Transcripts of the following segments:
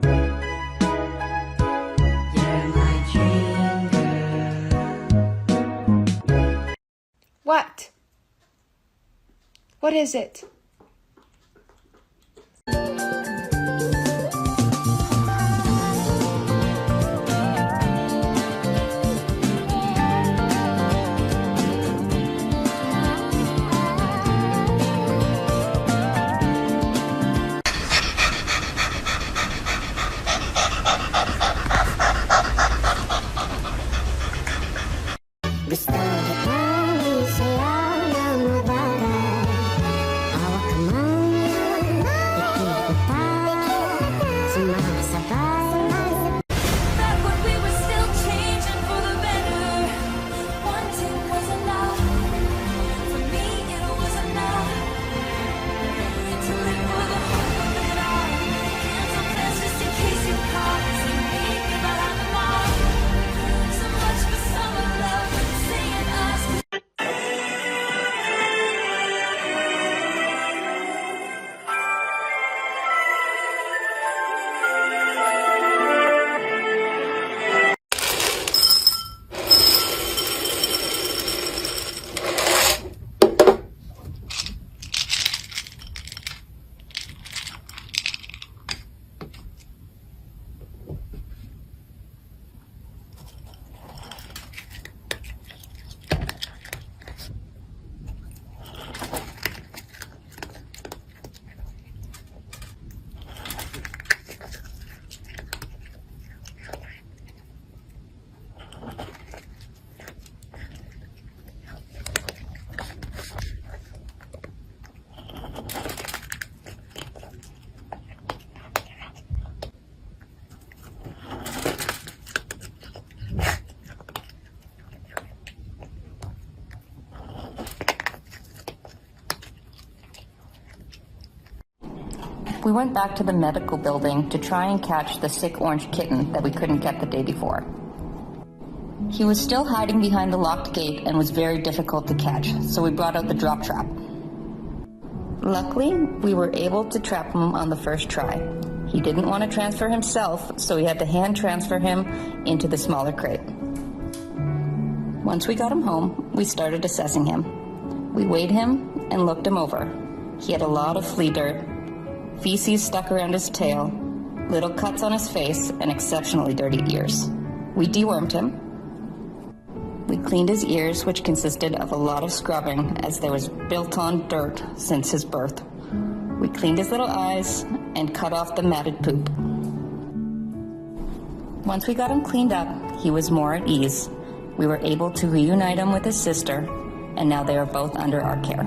You're my dream girl. What? What is it? Gusto kitang isayaw ng mabagay. Hawak kamay, ikot kita, sumasabay. Back when we were still changing for the better, wanting was enough. For me, it was enough to live for the hope of it all. Cancel plans just in case you call. See me behind the wall. So much for summer love, saying us. We went back to the medical building to try and catch the sick orange kitten that we couldn't get the day before. He was still hiding behind the locked gate and was very difficult to catch, so we brought out the drop trap. Luckily, we were able to trap him on the first try. He didn't want to transfer himself, so we had to hand transfer him into the smaller crate. Once we got him home, we started assessing him. We weighed him and looked him over. He had a lot of flea dirt, feces stuck around his tail, little cuts on his face, and exceptionally dirty ears. We dewormed him. We cleaned his ears, which consisted of a lot of scrubbing as there was built-on dirt since his birth. We cleaned his little eyes and cut off the matted poop. Once we got him cleaned up, he was more at ease. We were able to reunite him with his sister, and now they are both under our care.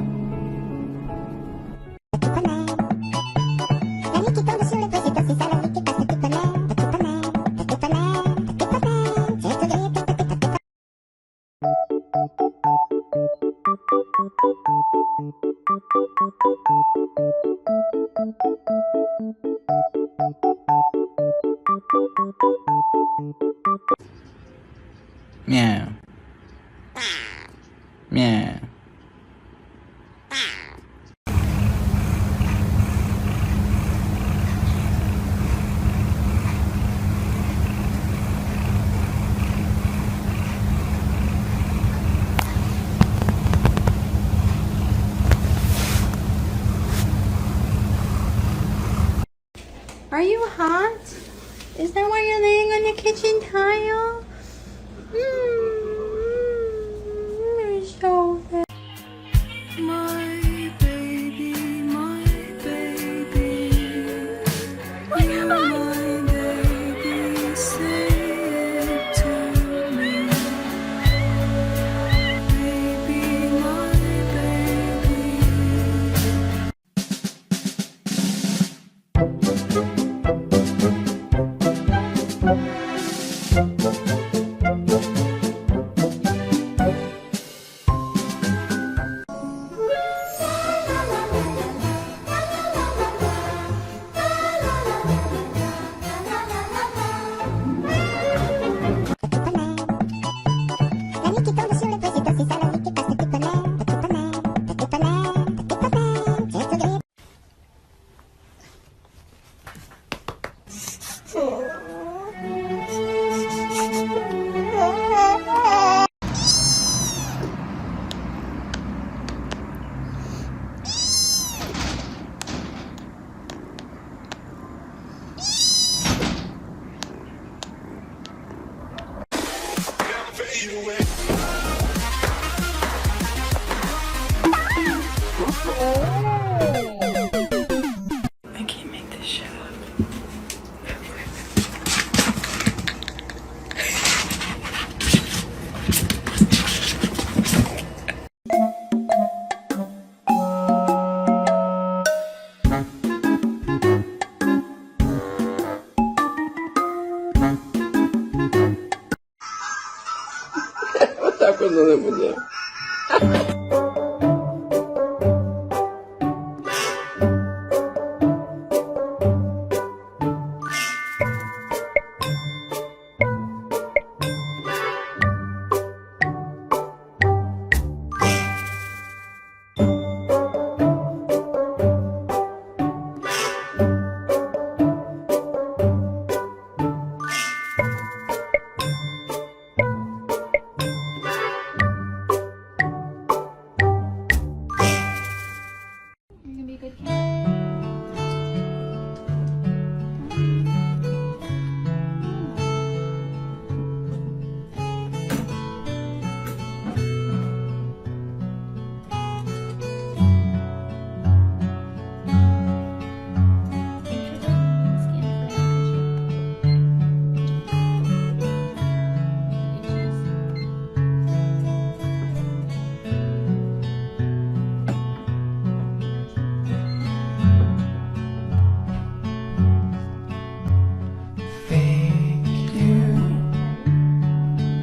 Meow. Meow. Are you hot? Is that why you're laying on your kitchen tile? You're so bad. My baby, my baby. You're my baby, say it to me. Baby, my baby. I can't make this shit up.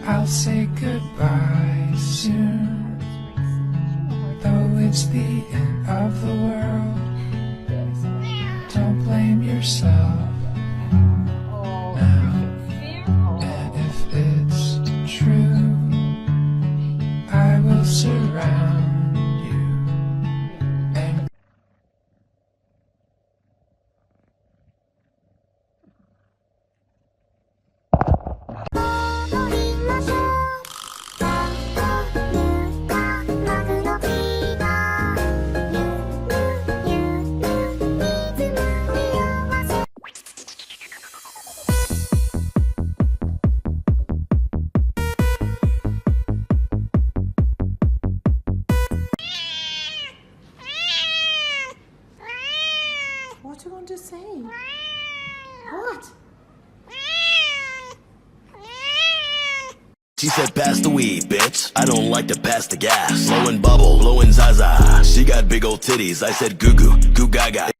I'll say goodbye soon, though it's the end of the world. Don't blame yourself now, and if it's true, I will surround you and What you want to say? What? She said, pass the weed, bitch. I don't like to pass the gas. Blowing bubble, blowing zaza. She got big old titties. I said, goo goo, goo gaga.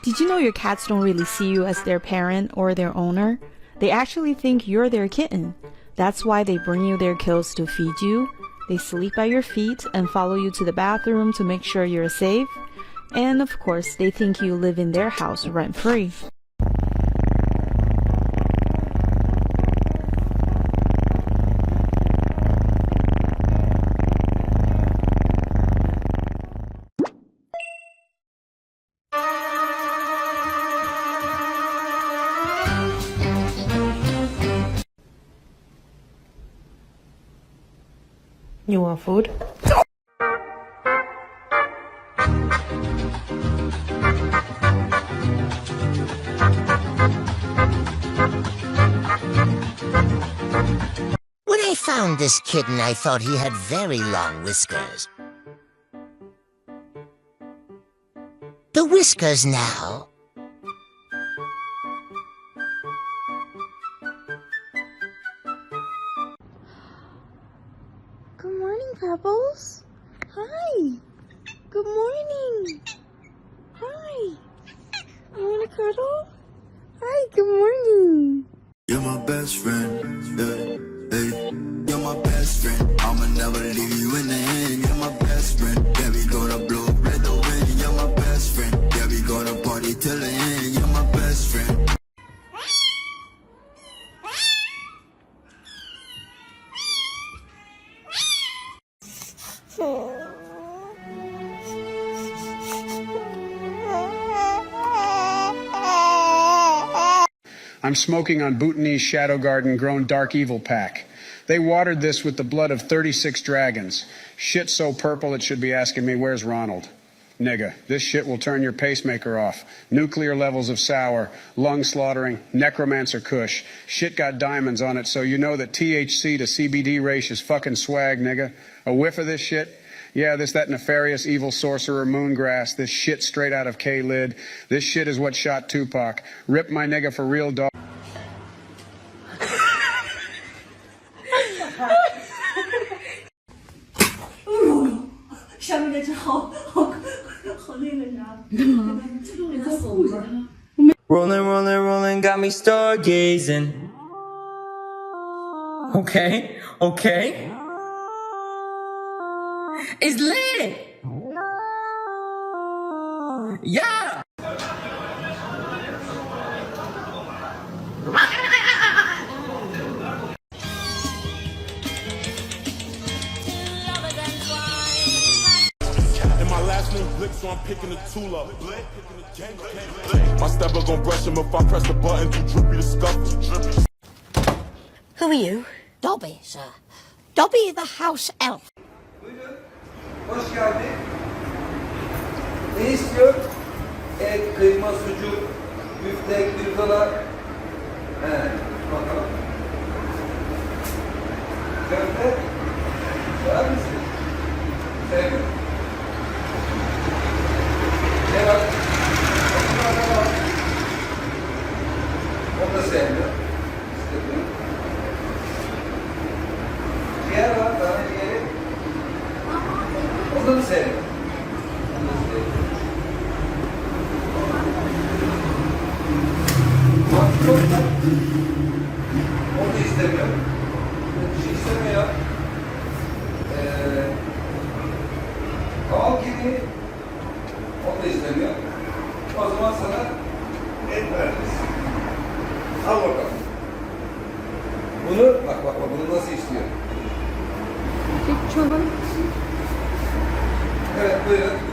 Did you know your cats don't really see you as their parent or their owner? They actually think you're their kitten. That's why they bring you their kills to feed you. They sleep at your feet and follow you to the bathroom to make sure you're safe. And of course, they think you live in their house rent-free. You want food? When I found found this kitten, I thought he had very long whiskers. The whiskers now. Good morning, Pebbles. Hi. Good morning. Hi. You want to cuddle? Hi, good morning. You're my best friend, hey, hey. You're my best friend. I'ma never leave you in the hand. You're my best friend. Yeah, we gonna blow red the wind. You're my best friend. Yeah, we gonna party till the end. You're my best friend. I'm smoking on Bhutanese Shadow Garden grown Dark Evil pack. They watered this with the blood of 36 dragons. Shit so purple it should be asking me, where's Ronald? Nigga, this shit will turn your pacemaker off. Nuclear levels of sour, lung slaughtering, necromancer kush. Shit got diamonds on it, so you know that THC to CBD ratio is fucking swag, nigga. A whiff of this shit? Yeah, that nefarious evil sorcerer Moongrass. This shit straight out of K-Lid. This shit is what shot Tupac. Rip my nigga for real dog. Rolling, rolling, rolling, got me stargazing. Okay, okay. It's lit! Yeah! And my last name Blick, so I'm picking the tool up. My stepper gon' brush him if I press the button. Too drippy to scuff. Who are you? Dobby, sir. Dobby the house elf. Hoş geldin. Ne istiyor? Et, kıyma, sucuk, büftek, pirzola. He, bakalım. Köfte. Sever misin? Sevmiyorum. Ne var? Onlara bak. Onu da sevmiyor. İstemiyor. Ciğer var, tane ciğeri. Onu da sevmiyor. Onu da sevmiyor. Bak, çok da. Onu da istemiyor. Bir şey istemiyor. Kaval gibi. Onu da istemiyor. O zaman sana et veririz. Al bakalım. Bunu, bak, bunu nasıl istiyor? Çorba. Evet, buyurun.